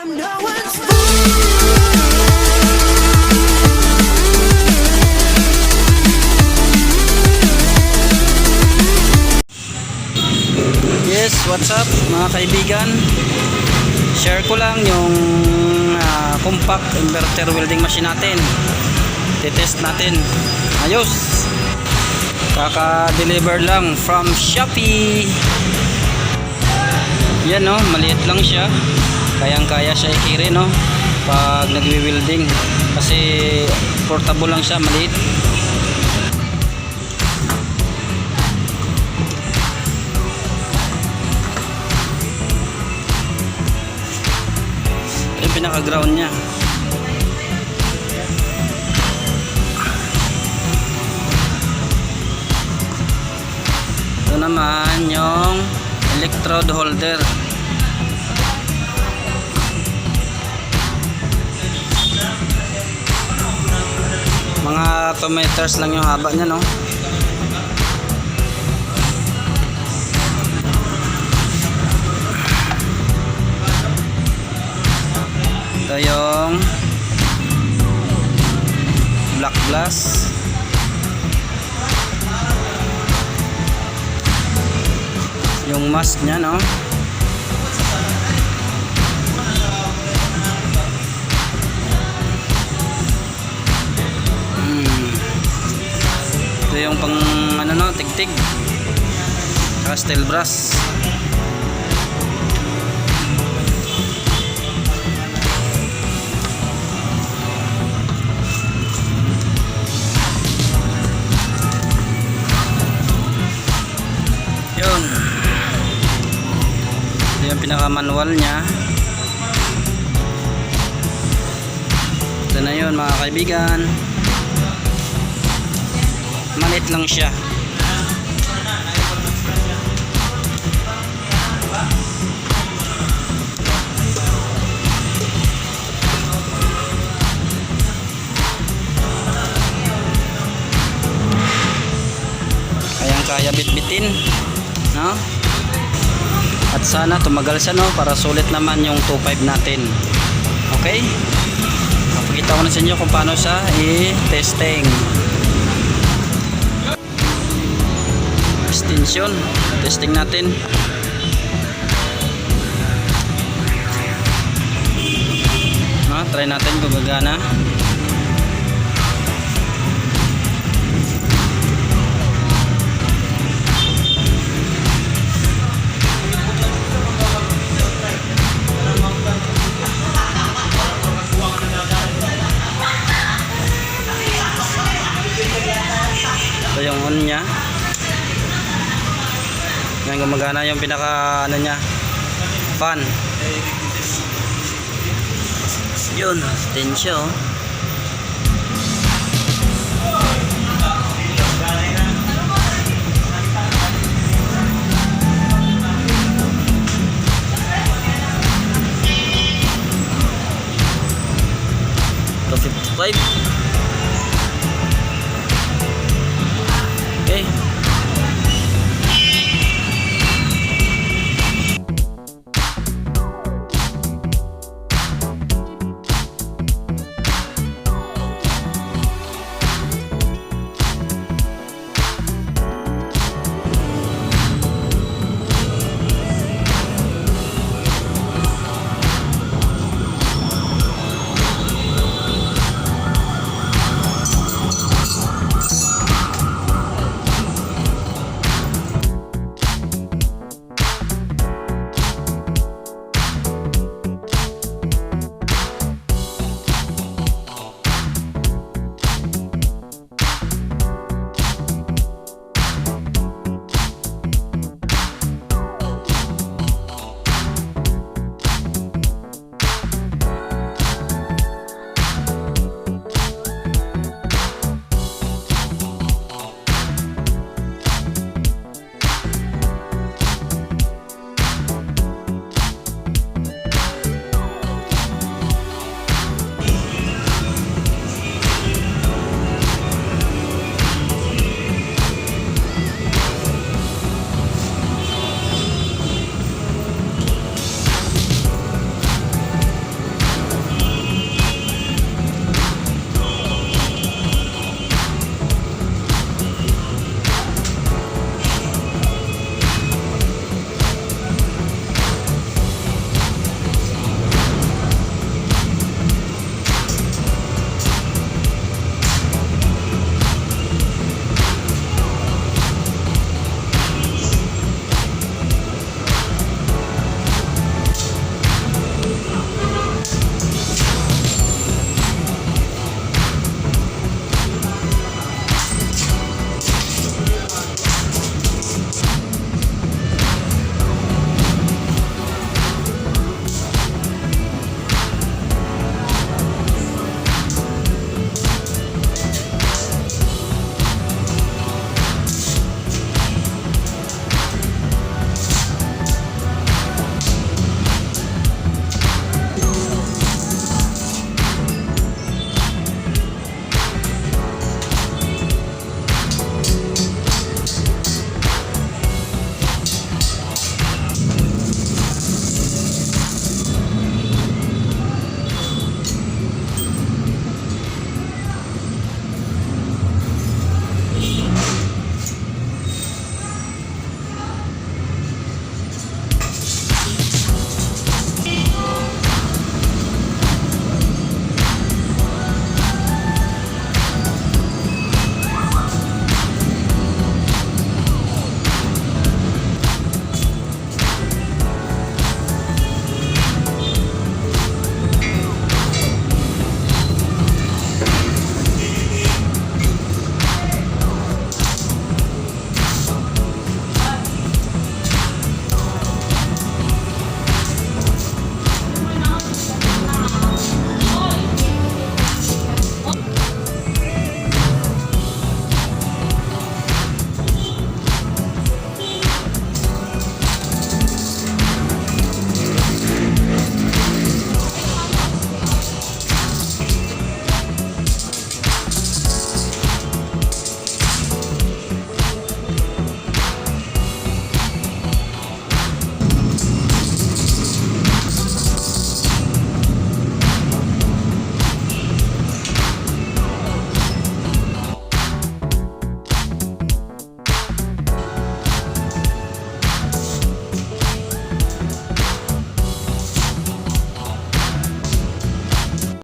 Yes, what's up mga kaibigan? Share ko lang yung compact inverter welding machine natin. Titest natin. Ayos. Kaka-deliver lang from Shopee. Yan no, maliit lang siya. Kayang-kaya siya i-carry no pag nagwi-welding kasi portable lang siya, maliit. Yung pinaka-ground niya. Ito naman yung electrode holder. Mga 2 meters lang yung haba niya no. Ito yung black glass. Yung mask niya no. Ito yung pang ano no, tigtig. Steel brass. Yun. Ito yung pinaka-manual niya. Ito na yun mga kaibigan. Maliit lang siya. Kayang-kaya bitbitin, no? At sana tumagal siya no para sulit naman yung 2.5 natin. Okay? Papakita ko na sa inyo kung paano siya i-testing. Extension, testing natin. Try natin kung gagana. Ito yung on nya. Yan, gumagana yung pinaka ano nya, fan. Yun, tensyo. $55.